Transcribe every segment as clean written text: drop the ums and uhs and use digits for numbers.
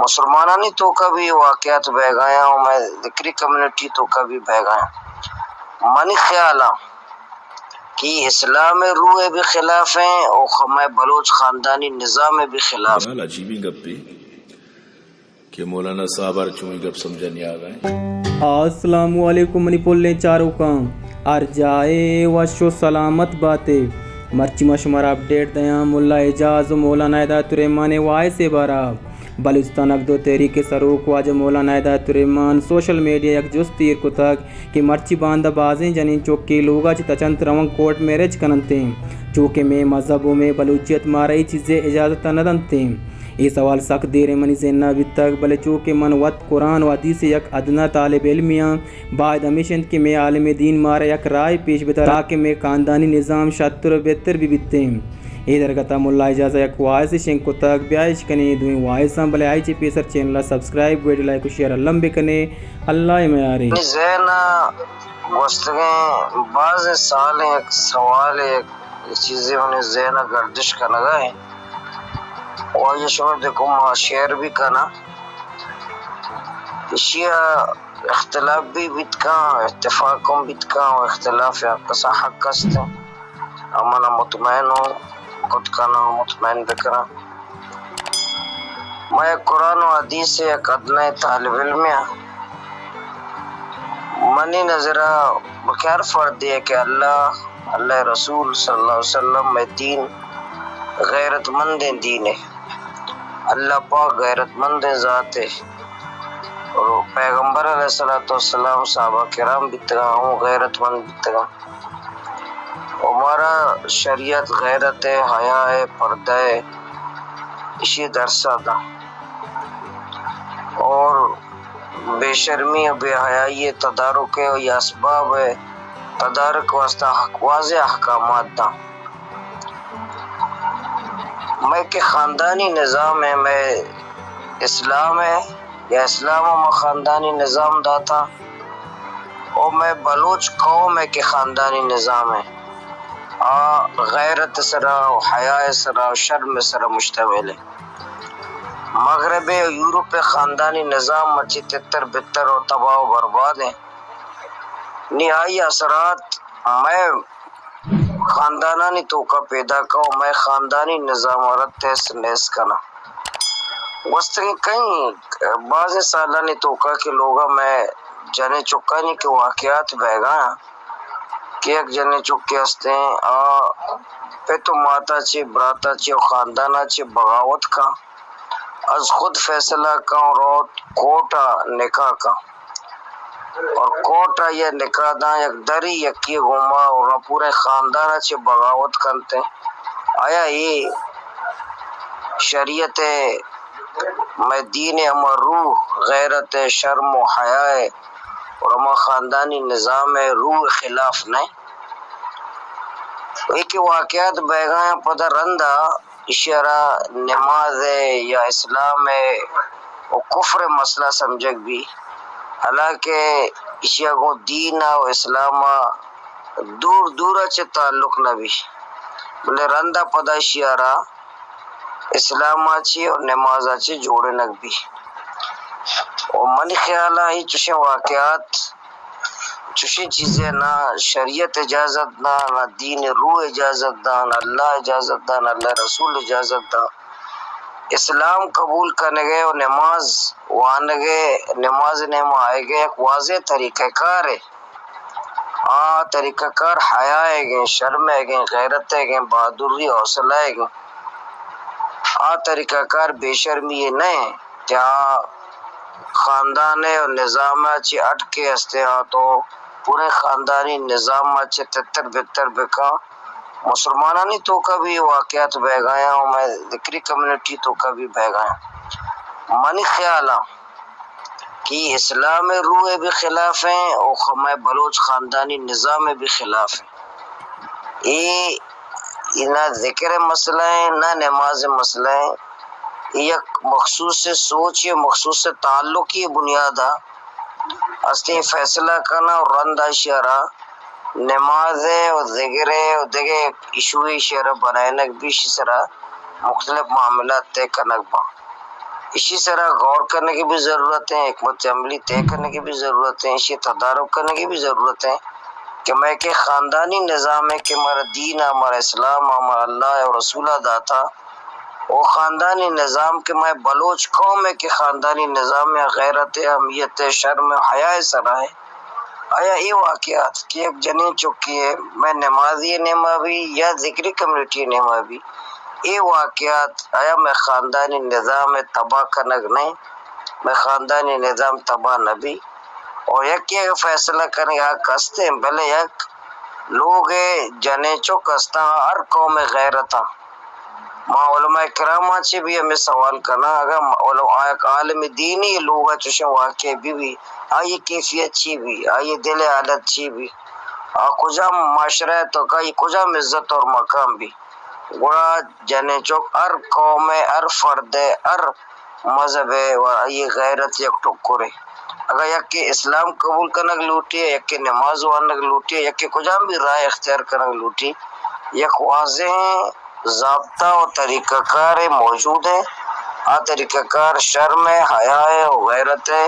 مسلمانانی تو کبھی واقعات بہ گئے اور میں ذکری کمیونٹی تو کبھی بہ گئے منی خیالا کہ اسلام روح بھی خلاف ہیں اور میں بلوچ خاندانی نظام بھی خلاف ہیں. عجیبی گپ بھی کہ مولانا صاحب چوئی گپ سمجھا نہیں آ گئے. السلام علیکم منی پولے چاروں کام ار جائے وشو سلامت باتیں مرچی مشمار اپڈیٹ دیاں ملا اعجاز و مولانا ہدایت الرحمان وائے سے بارا بلوچستان اگدو تحریک سروک واجہ مولانا ہدایت الرحمان سوشل میڈیا یک جس تیر کو تک کہ مرچی باندہ بازیں جنین چوکی لوگا چی تچنت روان کوٹ میرج کننتے چوکے میں مذہبوں میں بلوچیت مارئی چیزیں اجازت ندنتے. یہ سوال سخت دیر منی ذہنہ بھی تک بلے چونکہ من وط قرآن و حدیث یک ادنا طالب علمیاں بعد ہمیشن کہ میں عالم دین مارا یک رائے پیش بتا تاکہ میں خاندانی نظام شتر و بہتر بھی بیتے ہیں. یہ درگتا ملا اجازہ یک وائس شنگ کو تک بیائش کنے دوئیں وائساں بلے آئی چی پیسر چینلہ سبسکرائب ویڈیو لائک و شیئر اللہ بھی کنے اللہ میاری ذہنہ گوستگیں بعض سال ایک سوال ایک چیزیں انہیں ذہنہ گردش کا لگائیں اور یہ شمار دیکھو ماں شیئر بھی کنا اشیاء اختلاف بھی بیتکا اتفاقوں بیتکا و اختلاف قصہ حق کستے امانا مطمئن ہوں خود کنا مطمئن بکرا. میں قرآن و حدیث سے ایک ادنہ طالب علمیاں منی نظرہ بخیر فرد ہے کہ اللہ رسول صلی اللہ علیہ وسلم میں دین غیرت مند دین ہے. اللہ پاک غیرت مند ذات ہے اور پیغمبر علیہ السلام صحابہ کرام بتگا ہوں غیرت مند بتگا. ہمارا شریعت غیرت ہے حیا ہے پردہ ہے اسی درسہ دا اور بے شرمی بے حیائی تدارک ہے یہ اسباب ہے تدارک واسطہ واضح احکامات دا. میں کہ خاندانی نظام ہے میں اسلام ہے یا اسلام و خاندانی نظام داتا اور میں بلوچ قوم ہے کہ خاندانی نظام ہے غیرت سرا و حیاء سرا و شرم سرا مشتمل ہے. مغرب یورپ خاندانی نظام مچی تتر بتر اور تباہ و برباد ہیں. نہائی اثرات میں خاندانانی توقع پیدا کرو میں خاندانی نظام عورت تیس نیس کنا وستگی کہیں بعض سالانی توقع کے لوگا میں جنے چکانی کے واقعات بہ گا کہ ایک جنے چکے ہستے ہیں پہ تو ماتا چی براتا چی و خاندانا چی بغاوت کا از خود فیصلہ کا اور کوٹا نکاح کا اور کوٹا یہ نکاح دا یک دری یکی گھوما اور پورے خاندانا چی بغاوت کرتے. آیا یہ شریعت میں دین امر روح غیرت شرم و حیاء اور اما خاندانی نظام روح خلاف نہیں. ایک واقعات بیگاں پدہ رندہ اشارہ نماز ہے یا اسلام ہے وہ کفر مسئلہ سمجھک بھی حالانکہ اشیاء کو دین و اسلام دور دورہ چے تعلق نہ بھی بلے رندہ پدہ اشارہ اسلام آچی اور نماز آچی جوڑے نک بھی. اور منی خیالہ ہی چوشے واقعات چوشے چیزیں نہ شریعت اجازت نہ دین روح اجازت دا نہ اللہ اجازت دا نہ اللہ رسول اجازت دا. اسلام قبول کرنے گئے اور نماز وانے گئے نماز نما آئے گئے ایک واضح طریقہ کار ہے طریقہ کار حیا ہے گئے شرم ہے گئے غیرت ہے گئے بہادری حوصلہ ہے گئے طریقہ کار بے شرمی یہ نہیں جہاں خاندان اور نظام چی اٹکے ہستے تو پورے خاندانی نظام چی تتر بتر بکا مسلمانانی تو کبھی واقعات بہ گئے اور میں ذکری کمیونٹی تو کبھی بہ گئے منی خیالہ کہ اسلام روح بھی خلاف ہیں اور میں بلوچ خاندانی نظام بھی خلاف ہیں. یہ نہ ذکر مسئلہ ہے نہ نماز مسئلہ ہے یہ مخصوص سوچ یہ مخصوص تعلق کی بنیاد ہے فیصلہ کرنا اور رندہ اشارہ نماز ہے اور ذکر ہے اور دیکھے ایشوی اشارہ بنائنک بھی شسرہ مختلف معاملات تے کنک با اسی طرح غور کرنے کی بھی ضرورت ہے، حکمت عملی طے کرنے کی بھی ضرورت ہے، اسی تدارک کرنے کی بھی ضرورت ہے کہ میں کہ خاندانی نظام ہے کہ ہمارا دین ہمارا اسلام ہمارا اللہ اور رسول داتا وہ خاندانی نظام کے میں بلوچ قوم ہے کہ خاندانی نظام میں غیرت اہمیت شرم حیا سرا ہے۔ آیا یہ واقعات کہ ایک جنین چکی ہے میں نمازی نما بھی یا ذکری کمیونٹی نما بھی، یہ واقعات آیا میں خاندانی نظام تباہ کنگ نہیں، میں خاندانی نظام تباہ نہ بھی، اور یک یہ فیصلہ کرنے یا کستے ہیں بھلے یک لوگ جنے چو کستا ہر قوم غیرتا ماں علماء کرامہ سے بھی ہمیں سوال کرنا اگر عالم دینی لوگ چوشے واقع بھی آئیے کیفیت چی بھی آئیے دل حالت چی بھی کجا معاشرہ تو کا یہ کجا عزت اور مقام بھی گوڑا جنے چوک ہر قوم ہر فرد ہر مذہب ہے اور یہ غیرت یک ٹکرے اگر یک کے اسلام قبول کرنگ لوٹی ہے یک کے نماز وانگ لوٹی ہے یک کے کجا بھی رائے اختیار کرنگ لوٹی یک واضح ضابطہ اور طریقہ کار موجود ہے، آ طریقہ کار شرم ہے حیا ہے غیرت ہے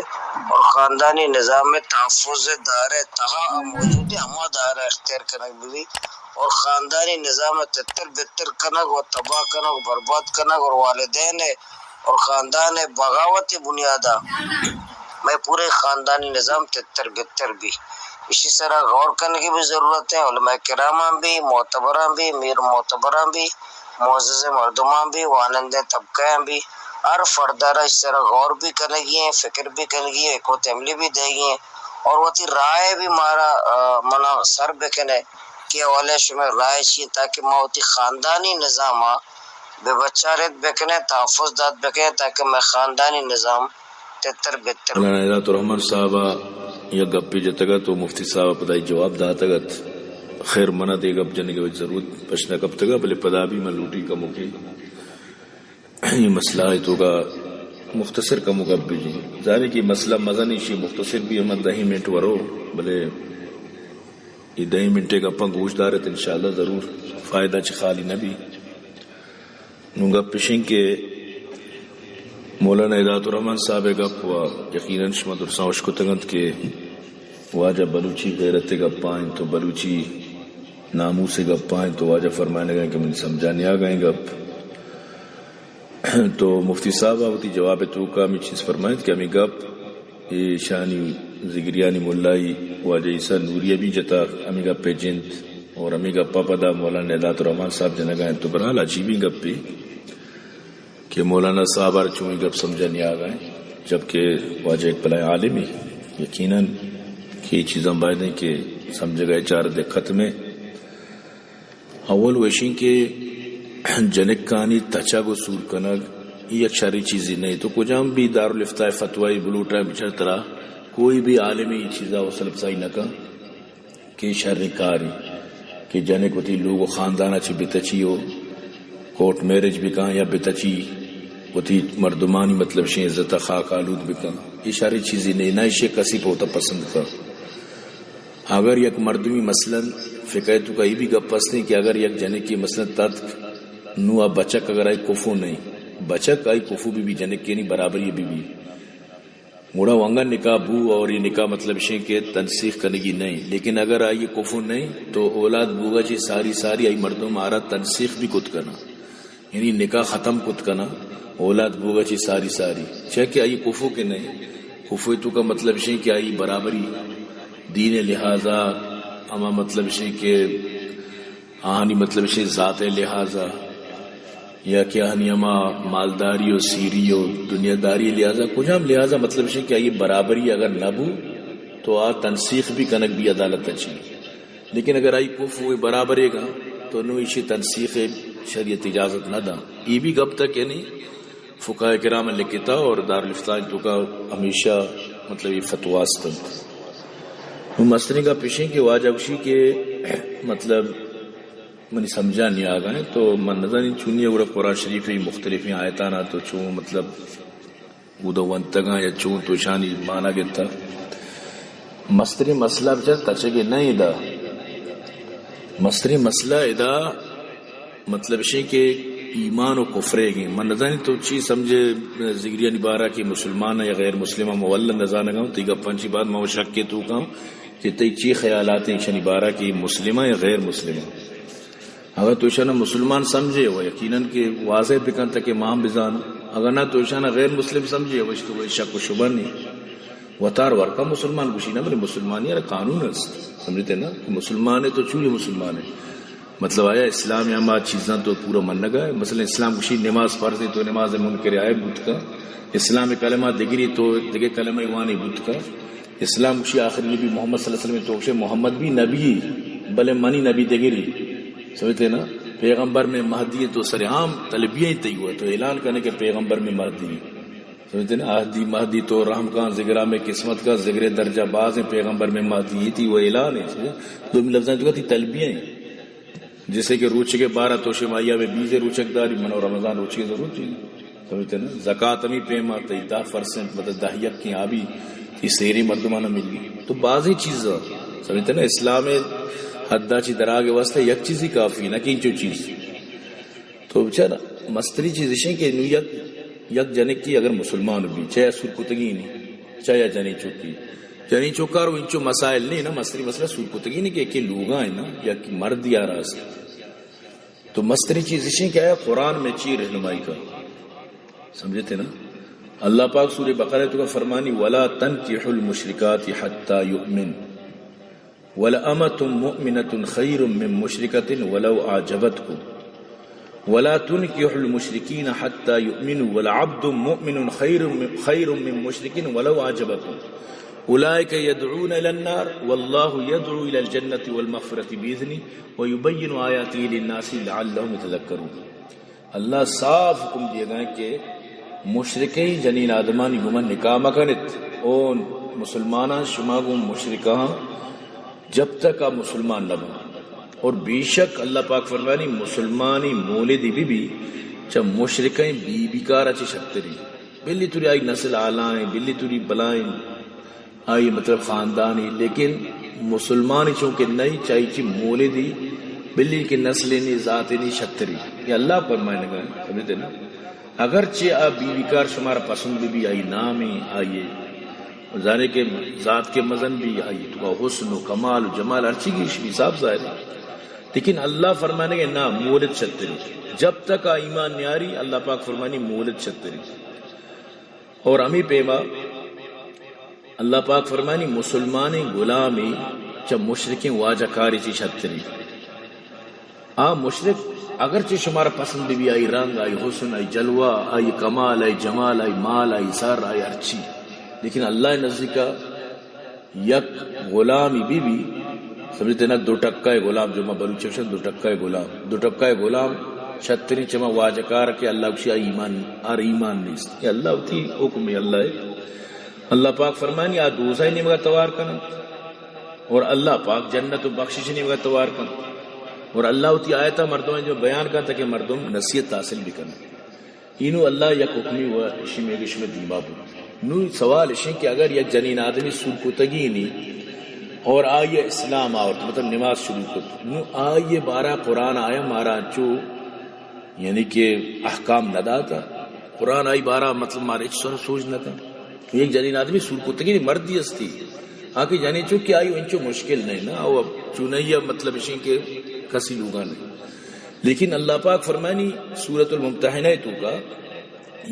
اور خاندانی نظام میں تحفظ دار ہے تہا موجود ہے ہما دار اختیار کنگ بھی اور خاندانی نظام تتر بتر کنگ اور تباہ کنگ برباد کنگ اور والدین ہے اور خاندان بغاوت بنیادہ میں پورے خاندانی نظام تتر بتر بھی اسی طرح غور کرنے کی بھی ضرورت ہے، علماء کرامہ بھی معتبران بھی میر معتبران بھی معزز مردمان بھی وانند طبقہ بھی ہر فردارہ اس طرح غور بھی کرنے گی ہیں فکر بھی کرنے گی ہے حکمت عملی بھی دے گی ہیں اور وہ تی رائے بھی مارا منا سر بکنے کہ اولے شمیں رائے چیئے تاکہ موتی خاندانی نظام بے بچارت بکنے تحفظ داد بکنے تاکہ میں خاندانی نظام تتر بتر مولانا عیدات الرحمن صاحبہ یا گپی جتگا تو مفتی صاحب پدائی جواب داتگت خیر منع دے گپ جنے کے ضرورت پشنا کب تگا بلے پدا بھی میں لوٹی کا موقع یہ مسئلہ ہے تو کا مختصر کا موقع بھی جی ظاہر کی مسئلہ مزہ نہیں شی مختصر بھی ہمیں 10 منٹ ورو بلے یہ 10 منٹے کا پنگ گوش دارت انشاءاللہ ضرور فائدہ چھ خالی نبی نونگا پشنگ کے مولانا عیدات الرحمن صاحب گپ و یقیناً شمد الساوش کو تگند کے واجہ بلوچی غیرت گپ پائیں تو بلوچی نامو سے گپ پائیں تو واجہ فرمانے گئے کہ من سمجھانے آ گئے گپ تو مفتی صاحب آوتی جواب تو کا ہمیں چیز فرمائیں کہ ہمیں گپ یہ شانی زگریانی ملائی واجہ عیسیٰ نوریہ بھی جتا ہمیں گپ پہ جنت اور ہمیں گپا پدا مولانا عیدات الرحمن صاحب جنہ گئے تو برحال عجیبی گپ پہ کہ مولانا صاحب چونی گپ سمجھانے آ گئے جبکہ واجہ ایک بلائے عالمی یقیناً کہ یہ چیزیں باید ہیں کہ سمجھ گئے چار دقت میں اول ویشن کے جنک کانی تچا کو سور کنگ یہ اکشاری چیزی نہیں تو کجام بھی دارالفتاء فتوائی بلوٹا بچر طرح کوئی بھی عالمی یہ چیزہ وصل بسائی نکا کہ شر کاری کہ جنک ہوتی لوگ خاندانہ چی بتچی ہو کورٹ میرج بھی کہاں یا بتچی ہوتی مردمانی مطلب شیں عزت خاک آلود بھی کہاں یہ شاری چیزی نہیں نہ اسے کسی پہ ہوتا پسند کر اگر یک مردمی مثلا فکر تو کہیں بھی گپ پس نہیں کہ اگر یک جنک کی مثلا تد نو اب بچک اگر آئی کفو نہیں بچک آئی کفو بھی جنک کی نہیں برابر یہ بھی موڑا وانگا نکاح بو اور یہ نکاح مطلب شیں کہ تنسیخ کرنے کی نہیں لیکن اگر آئی کفو نہیں تو اولاد بوگا چی ساری آئی مردوں مارا تنسیخ بھی کت کرنا یعنی نکاح ختم کت کرنا اولاد بوگا چی ساری چاہے کہ آئی کفو کے نہیں کفو تو کا مطلب شیں کہ آئی برابری دین لہذا اما مطلب شے کہ آہنی مطلب شے ذات لہذا یا کہ آہنی اما مالداری و سیری و دنیا داری لہذا کچھ ہم لہذا مطلب شے کہ یہ برابری اگر نہ بو تو آ تنسیخ بھی کنک بھی عدالت اچھی لیکن اگر آئی کف ہوئے برابرے گا تو انہوں اسی تنسیخ شریعت اجازت نہ دا یہ بھی گب تک یعنی فقہ کرام لکھتا اور دارالفتاء تو کا ہمیشہ مطلب یہ فتواستند مسئلے کا پیشیں کہ واجہ اسی کے مطلب منی سمجھا نہیں آ گئے تو من نظر نہیں چونی اگر قرآن شریف مختلف آیتانا تو چون مطلب ادو ونتگاں یا چون تو شانی مانا گتا مستری مسئلہ بچہ تچگے نہیں دا مستری مسئلہ ادا مطلب شے کہ ایمان و کفرے گی من نظانی تو چی سمجھے زگریہ نبارہ کی مسلمان یا غیر مسلمہ مولا نظانہ گاؤں تیگا پنچی بات مو شک کے تو کہوں کہ تی چی خیالات ہیں شنی بارہ کی مسلمہ یا غیر مسلمہ اگر تو شنہ مسلمان سمجھے وہ یقیناً کہ واضح بکن تک ماہم بزان اگر نہ تو شنہ غیر مسلم سمجھے وہ تو شک و شبہ نہیں وطار ورکا مسلمان گوشی نا بلے مسلمانی یار قانون ہے سمجھتے نا مسلمان ہے تو چولی مسلمان ہے مطلب آیا اسلام یا ما چیزاں تو پورا من لگا ہے مثلا اسلام گوشی نماز فرض ہے تو نماز منکر آئے بت کا اسلام کلمہ دگری تو دگے کلمہ ایوانی بت کا اسلام گوشی آخر نبی محمد صلی اللہ علیہ وسلم توقشے محمد بھی نبی بلے منی نبی دگری سمجھتے نا پیغمبر میں مہدی تو سر عام طلبیہ ہی تی ہوا تو اعلان کرنے کے پیغمبر میں مہدی سمجھتے نا آہدی مہدی تو رحم کا ذکرہ میں قسمت کا ذکر درجہ باز ہیں پیغمبر میں مہدی یہ تھی وہ اعلان ہے دو لفظیں جو تھی طلبیہ ہیں جیسے کہ روچے کے 12 توشے ماہیہ میں 20 روچک داری منو رمضان روچے کی ضرورت چاہیے سمجھتے نا زکاة امی پیما تی 10% مطلب 10 یک کی آبی کی سیری مردمانہ ملی تو بعضی چیزیں سمجھتے نا اسلام حدہ چی دراغ واسطہ یک چیز ہی کافی نہ کینچو چیز تو بچارا مستری چیزیں کہ یک جنے کی اگر مسلمان بھی چاہے سور کتگی نہیں چاہے جنی چوکار انچو مسائل نہیں نا مستری مسئلہ سور کتگی نہیں کہ ایک لوگاں ہیں نا یا کہ مرد یا راز تو مستری چیزیں کیا ہے قرآن میں چی رہنمائی کا سمجھتے نا اللہ پاک سورہ بقرہ تو کا فرمانی وَلَا تَنْكِحُ الْمُشْرِكَاتِ حَتَّى يُؤْمِنْ وَلَأَمَةٌ مُؤْمِنَةٌ خَيْرٌ مِّن مُشْرِكَةٍ وَلَوْ أَعْجَبَتْكُمْ وَلَا تُنْكِحُ الْمُشْرِكِينَ حَتَّى يُؤْمِنُوا وَلَعَبْدٌ مُؤْمِنٌ خَيْرٌ مِّن مُشْرِكٍ وَلَوْ أَعْجَبَكُمْ اولئک یدعون الی النار واللہ یدعو الی الجنة والمغفرة بإذنه ویبین آیاته للناس لعلهم یتذکرون اللہ صاف حکم دیے گئے کہ مشرکی جنین آدمانی گمن نکاح مکنت اون مسلمانہ شما گم مشرکہ جب تک آپ مسلمان نہ بنا اور بے شک اللہ پاک فرمانی مسلمانی مولدی بی چب مشرکیں بی بیکارا چی شکتری بلی توری آئی نسل آلائیں بلی توری بلائیں آئی مطلب خاندانی لیکن مسلمانی چونکہ نئی چاہی چی مولدی بلی کی نسلی نی ذاتی نی شکتری یہ اللہ فرمائے نگا سمجھتے نا اگرچہ آپ بی بیکار شمارا پسند بھی آئی نامی آئیے جانے کے ذات کے مزن بھی آئیے تو حسن و کمال و جمال ہر چیز کی حساب ظاہر ہے لیکن اللہ فرمانے کے نا مولد شکتری جب تک ایمان نیاری اللہ پاک فرمانی مولد شکتری اور امی پیما اللہ پاک فرمانی مسلمانی غلامی جب مشرکیں واجہ کاری چی شتری مشرک اگرچہ شمارا پسند بھی آئی رنگ آئی حسن آئی جلوہ آئی کمال آئی جمال آئی مال آئی سار آئی ارچی لیکن اللہ نزدیکا یک غلامی بی سمجھتے نا 2 ٹکا غلام جو میں بلوچشن 2 ٹکا غلام شتری چما واجہ کار کے اللہ کشی ایمان نہیں یہ اللہ تھی حکم اللہ ہے اللہ پاک فرمانی آ دوزہ ہی نہیں مگا توار کرنا اور اللہ پاک جنت و بخشش نہیں مگا توار کرنا اور اللہ اتی آیتا مردوں جو بیان کرتا کہ مردم نصیحت حاصل بھی کرنا انہوں اللہ یک حکمی ہوا اشی میں گشم دیما بھو نو سوال اشی کہ اگر یک جنین آدمی سور کتگی نہیں اور آئیے اسلام آورت مطلب نماز شروع کت نو آئیے 12 قرآن آیا مارا چو یعنی کہ احکام نہ داتا قرآن آئی 12 مطلب مارا ایک سوچ نہ تھا ایک جنین آدمی سور کتگی مردی استی آکے جانی چوکی آئی انچو مشکل نہیں نا وہ چونہی مطلب اشی کہ کسی لوگا نہیں لیکن اللہ پاک فرمانی سورة الممتحنہ تو کا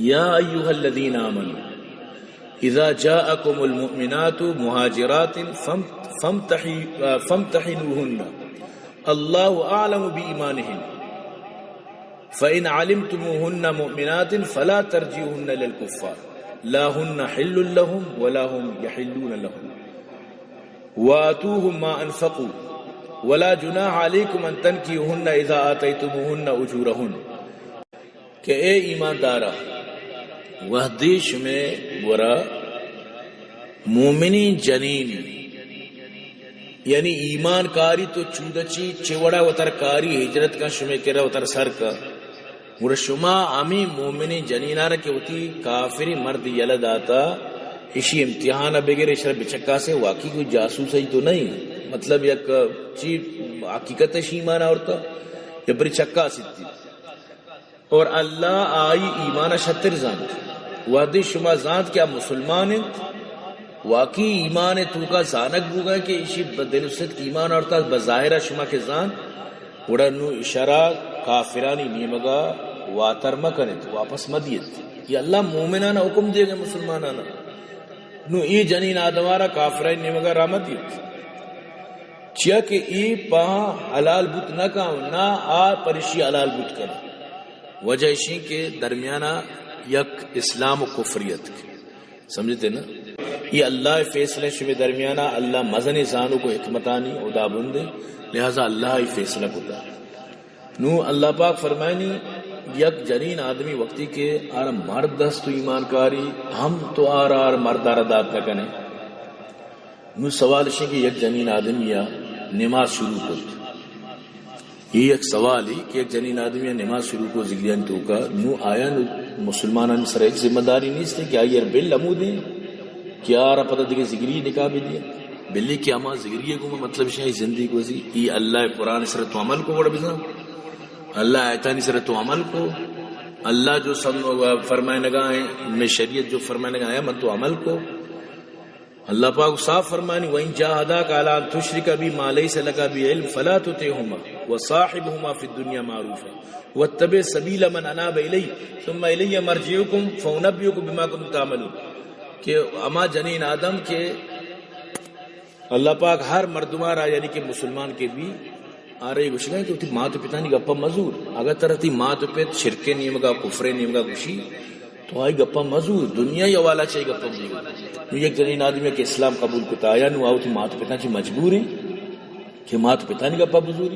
یا ایوہا الذین آمنوا اذا جاءکم المؤمنات مہاجرات فامتحنوہن اللہ اعلم بإیمانہن فإن علمتموہن مؤمنات فلا ترجعوہن للکفار لا ہن حل لهم ولا هم يحلون لهم وآتوهم ما انفقوا ولا جناح عليكم ان تنكحوهن اذا آتيتموهن اجورهن کہ اے ایماندارا وحدیش میں ورا مومنی جنین یعنی ایمان کاری تو چودچی چوڑا وتر کاری ہجرت کا شمع کرا وتر سر کا اور شما امی مومنی جنینہ رکھے ہوتی کافری مرد یلد آتا اسی امتحانہ بغیر اشرف بچکا سے واقعی کوئی جاسوس ہی تو نہیں مطلب یک چیز حقیقت شیمانہ ہوتا یا بری چکا سیتی اور اللہ آئی ایمان شتر زانت وادی شما زانت کیا مسلمان ہیں واقعی ایمان تو کا زانک بوگا کہ اسی بدل ست ایمان اور تا بظاہرہ شما کے زان وڑا نو اشارہ کافرانی نیمگا واتر مکنت واپس مدیت یہ اللہ مومنانہ حکم دے گا مسلمانانہ نو ای جنین آدمارا کافرانی نیمگا رامدیت چیا کہ ای پاہاں حلال بوت نہ کاؤں نہ آ پرشی حلال بوت کرا وجہ اسی کے درمیانہ یک اسلام و کفریت کے سمجھتے نا یہ اللہ فیصلے شمی درمیانہ اللہ مزن زانو کو حکمتانی ادا بندے لہذا اللہ ہی فیصلہ کو دا نو اللہ پاک فرمائنی یک جنین آدمی وقتی کے آر مرد دست تو ایمان کاری ہم تو آر مرد آردات نہ کنے نو سوال شی کہ یک جنین آدمی یا نماز شروع کرت یہ ایک سوال ہی کہ ایک جنین آدمی نماز شروع کو ذکریان تو کا نو آیا نو مسلمانان سر ایک ذمہ داری نہیں تھے کہ آئی بل امو دیں کیا آرہ پتہ دیکھے ذکری نکاح بھی دیا بلی کیا ماں ذکریے کو مطلب شاہی زندگی کو زی ای اللہ قرآن سر تو عمل کو بڑا بزا اللہ آیتانی سر تو عمل کو اللہ جو سب فرمائے نگاہ ہیں میں شریعت جو فرمائے نگاہ ہے من تو عمل کو اللہ پاک صاف فرمانی وَإِن جَاهَدَاكَ عَلَىٰ أَن تُشْرِكَ بِي مَا لَيْسَ لَكَ بِهِ عِلْمٌ فَلَا تُطِعْهُمَا وَصَاحِبْهُمَا فِي الدُّنْيَا مَعْرُوفًا وَاتَّبِعْ سَبِيلَ مَنْ أَنَابَ إِلَيَّ ثُمَّ إِلَيَّ مَرْجِعُكُمْ فَأُنَبِّئُكُم بِمَا كُنتُمْ تَعْمَلُونَ کہ اما جنین آدم کے اللہ پاک ہر مردمارا یعنی کہ مسلمان کے بھی آ رہی گوشگاہ کہ تی ماں تو پتا نہیں گپا مزور اگر طرح تی ماں تو پیت شرکے نیمگا کفرے نیمگا گوشی تو آئی گپا مزور دنیا یا والا چاہی گپا مزور نو یک جنین آدمی کہ اسلام قبول کتا آیا نو آو تی ماں تو پتا چی مجبور ہیں کہ ماں تو پتا نہیں گپا بزوری